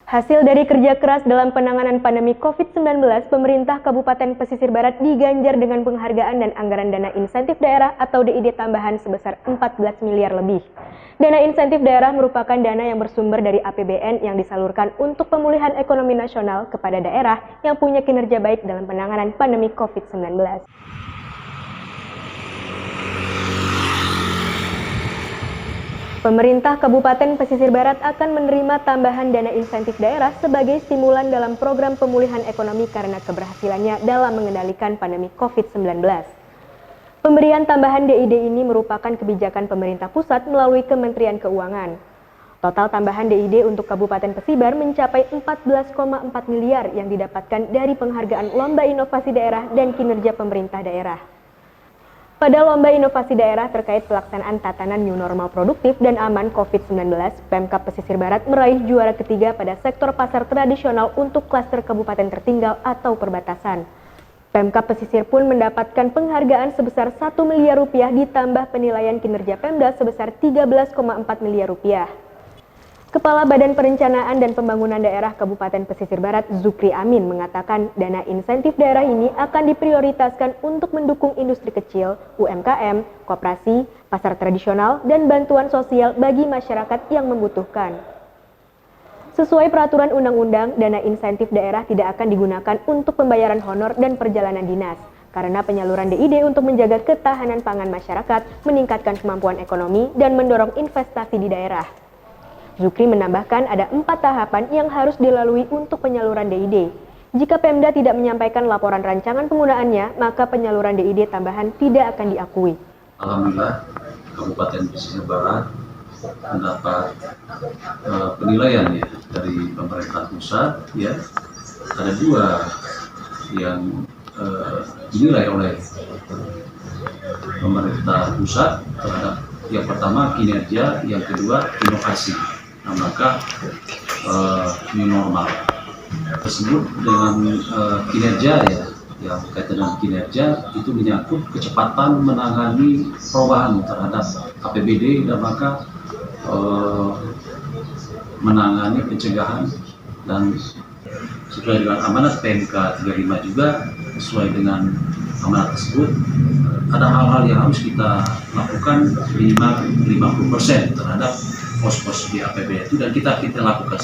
Hasil dari kerja keras dalam penanganan pandemi COVID-19, pemerintah Kabupaten Pesisir Barat diganjar dengan penghargaan dan anggaran dana insentif daerah atau DID tambahan sebesar 14 miliar lebih. Dana insentif daerah merupakan dana yang bersumber dari APBN yang disalurkan untuk pemulihan ekonomi nasional kepada daerah yang punya kinerja baik dalam penanganan pandemi COVID-19. Pemerintah Kabupaten Pesisir Barat akan menerima tambahan dana insentif daerah sebagai stimulan dalam program pemulihan ekonomi karena keberhasilannya dalam mengendalikan pandemi COVID-19. Pemberian tambahan DID ini merupakan kebijakan pemerintah pusat melalui Kementerian Keuangan. Total tambahan DID untuk Kabupaten Pesibar mencapai 14,4 miliar yang didapatkan dari penghargaan Lomba Inovasi Daerah dan Kinerja Pemerintah Daerah. Pada Lomba Inovasi Daerah terkait pelaksanaan tatanan new normal produktif dan aman COVID-19, Pemkab Pesisir Barat meraih juara ketiga pada sektor pasar tradisional untuk klaster kabupaten tertinggal atau perbatasan. Pemkab Pesisir pun mendapatkan penghargaan sebesar 1 miliar rupiah ditambah penilaian kinerja Pemda sebesar 13,4 miliar rupiah. Kepala Badan Perencanaan dan Pembangunan Daerah Kabupaten Pesisir Barat, Zukri Amin, mengatakan dana insentif daerah ini akan diprioritaskan untuk mendukung industri kecil, UMKM, koperasi, pasar tradisional, dan bantuan sosial bagi masyarakat yang membutuhkan. Sesuai peraturan undang-undang, dana insentif daerah tidak akan digunakan untuk pembayaran honor dan perjalanan dinas, karena penyaluran DID untuk menjaga ketahanan pangan masyarakat, meningkatkan kemampuan ekonomi, dan mendorong investasi di daerah. Zukri menambahkan ada 4 tahapan yang harus dilalui untuk penyaluran DID. Jika Pemda tidak menyampaikan laporan rancangan penggunaannya, maka penyaluran DID tambahan tidak akan diakui. Alhamdulillah, Kabupaten Pesisir Barat mendapat penilaian ya dari pemerintah pusat. Ya, ada 2 yang dinilai oleh pemerintah pusat terhadap yang pertama kinerja, yang kedua inovasi. Nah, maka new normal tersebut dengan kinerja ya, yang berkaitan dengan kinerja itu menyangkut kecepatan menangani perubahan terhadap APBD dan maka menangani pencegahan dan sesuai dengan amanat PMK 35 juga sesuai dengan amanat tersebut ada hal-hal yang harus kita lakukan minimal 50% terhadap pos-pos di APBD itu dan kita lakukan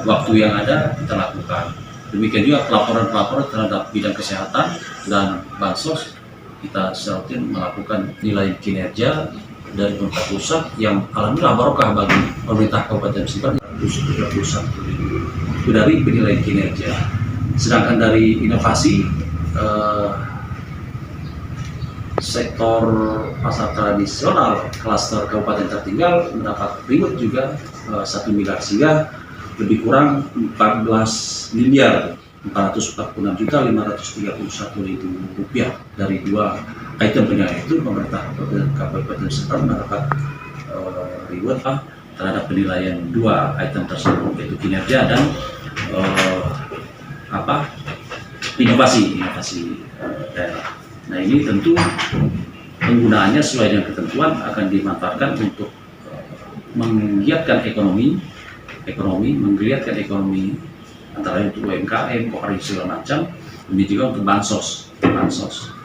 waktu yang ada kita lakukan. Demikian juga pelaporan-pelaporan terhadap bidang kesehatan dan bansos kita secara melakukan nilai kinerja dari pemerintah pusat yang alhamdulillah barokah bagi pemerintah Kabupaten Pesisir 131 itu dari penilaian kinerja. Sedangkan dari inovasi sektor pasar tradisional klaster kabupaten tertinggal mendapat reward juga 1 miliar sehingga lebih kurang 14 miliar 446.531.000 rupiah dari 2 item penilaian itu pemerintah Kabupaten Pesisir mendapat reward terhadap penilaian 2 item tersebut yaitu kinerja dan inovasi daerah. Nah ini tentu penggunaannya sesuai dengan ketentuan akan dimanfaatkan untuk menggiatkan ekonomi, menggeliatkan ekonomi antara lain untuk UMKM, koperasi segala macam, ini juga untuk bansos,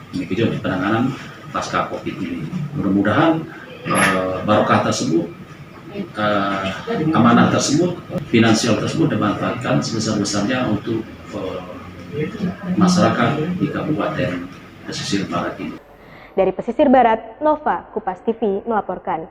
ini juga untuk penanganan pasca COVID ini. Mudah-mudahan barokah tersebut, amanah tersebut, finansial tersebut dimanfaatkan sebesar-besarnya untuk masyarakat di Kabupaten Pesisir Barat ini. Dari Pesisir Barat, Nova Kupas TV melaporkan.